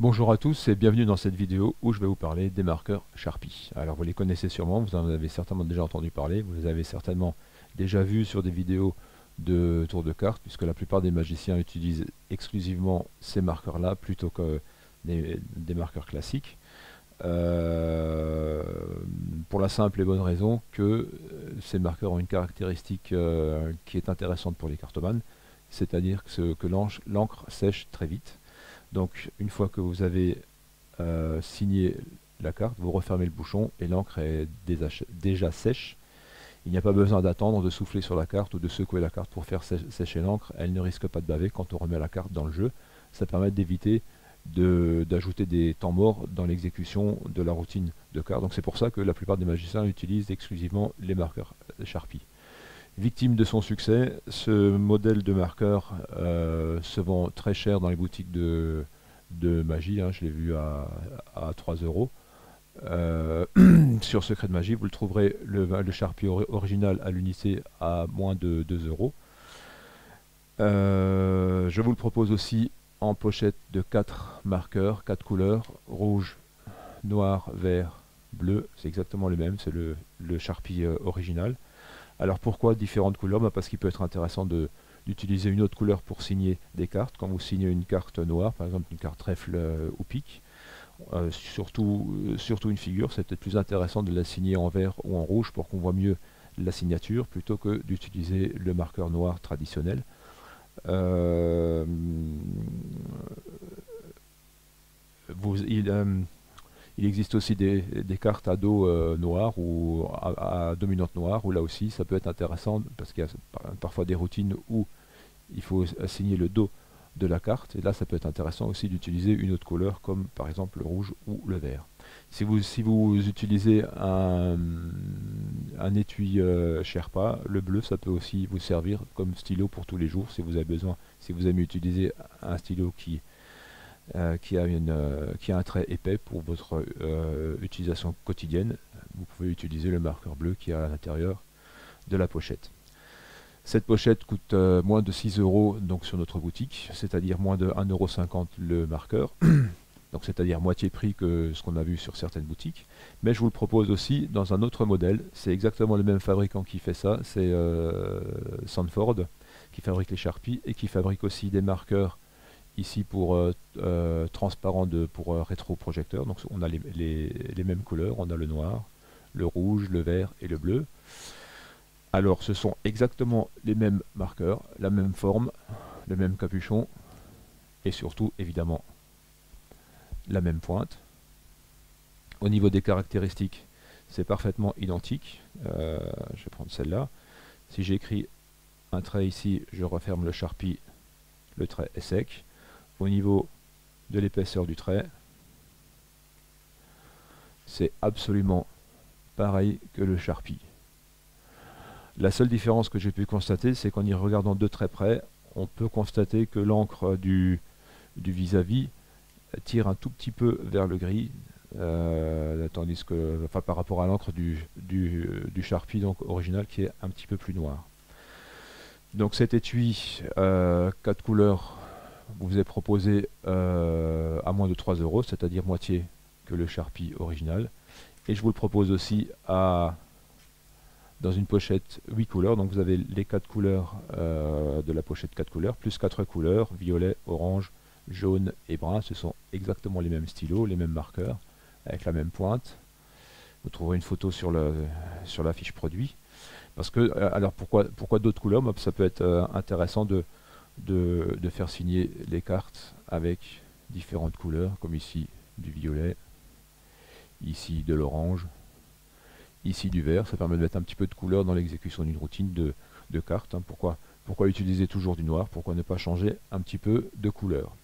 Bonjour à tous et bienvenue dans cette vidéo où je vais vous parler des marqueurs Sharpie. Alors vous les connaissez sûrement, vous en avez certainement déjà entendu parler, vous les avez certainement déjà vus sur des vidéos de tour de cartes, puisque la plupart des magiciens utilisent exclusivement ces marqueurs-là plutôt que des marqueurs classiques. Pour la simple et bonne raison que ces marqueurs ont une caractéristique qui est intéressante pour les cartomanes, c'est-à-dire que l'encre sèche très vite. Donc une fois que vous avez signé la carte, vous refermez le bouchon et l'encre est déjà sèche. Il n'y a pas besoin d'attendre, de souffler sur la carte ou de secouer la carte pour faire sécher l'encre. Elle ne risque pas de baver quand on remet la carte dans le jeu. Ça permet d'éviter d'ajouter des temps morts dans l'exécution de la routine de carte. Donc c'est pour ça que la plupart des magiciens utilisent exclusivement les marqueurs Sharpie. Victime de son succès, ce modèle de marqueur se vend très cher dans les boutiques de magie, hein. Je l'ai vu à 3 euros. Sur Secret de Magie, vous le trouverez le Sharpie original à l'unité à moins de 2 euros. Je vous le propose aussi en pochette de 4 marqueurs, 4 couleurs, rouge, noir, vert, bleu. C'est exactement le même, c'est le Sharpie original. Alors pourquoi différentes couleurs? Parce qu'il peut être intéressant d'utiliser une autre couleur pour signer des cartes. Quand vous signez une carte noire, par exemple une carte trèfle ou pique, surtout une figure, c'est peut-être plus intéressant de la signer en vert ou en rouge pour qu'on voit mieux la signature plutôt que d'utiliser le marqueur noir traditionnel. Il existe aussi des cartes à dos noir ou à dominante noire, où là aussi ça peut être intéressant parce qu'il y a parfois des routines où il faut assigner le dos de la carte, et là ça peut être intéressant aussi d'utiliser une autre couleur comme par exemple le rouge ou le vert. Si vous utilisez un étui Sherpa, le bleu ça peut aussi vous servir comme stylo pour tous les jours si vous avez besoin, si vous aimez utiliser un stylo qui a un trait épais pour votre utilisation quotidienne, vous pouvez utiliser le marqueur bleu qui est à l'intérieur de la pochette. Cette pochette coûte moins de 6 euros donc sur notre boutique, c'est-à-dire moins de 1,50 € le marqueur, donc c'est-à-dire moitié prix que ce qu'on a vu sur certaines boutiques. Mais je vous le propose aussi dans un autre modèle, c'est exactement le même fabricant qui fait ça, c'est Sanford qui fabrique les Sharpie et qui fabrique aussi des marqueurs ici pour transparent pour rétroprojecteur. Donc on a les mêmes couleurs, on a le noir, le rouge, le vert et le bleu. Alors ce sont exactement les mêmes marqueurs, la même forme, le même capuchon et surtout évidemment la même pointe. Au niveau des caractéristiques, c'est parfaitement identique. Je vais prendre celle-là. Si j'écris un trait ici, je referme le Sharpie, le trait est sec. Au niveau de l'épaisseur du trait, c'est absolument pareil que le Sharpie. La seule différence que j'ai pu constater, c'est qu'en y regardant de très près, on peut constater que l'encre du vis-à-vis tire un tout petit peu vers le gris, tandis que, par rapport à l'encre du Sharpie donc original qui est un petit peu plus noir. Donc cet étui 4 couleurs vous est proposé à moins de 3 euros, c'est-à-dire moitié que le Sharpie original. Et je vous le propose aussi dans une pochette 8 couleurs. Donc vous avez les 4 couleurs de la pochette 4 couleurs, plus 4 couleurs, violet, orange, jaune et brun. Ce sont exactement les mêmes stylos, les mêmes marqueurs, avec la même pointe. Vous trouverez une photo sur la fiche produit. Parce que, alors pourquoi d'autres couleurs? Ça peut être intéressant de faire signer les cartes avec différentes couleurs, comme ici du violet, ici de l'orange, ici du vert. Ça permet de mettre un petit peu de couleur dans l'exécution d'une routine de cartes. Pourquoi utiliser toujours du noir? Pourquoi ne pas changer un petit peu de couleur?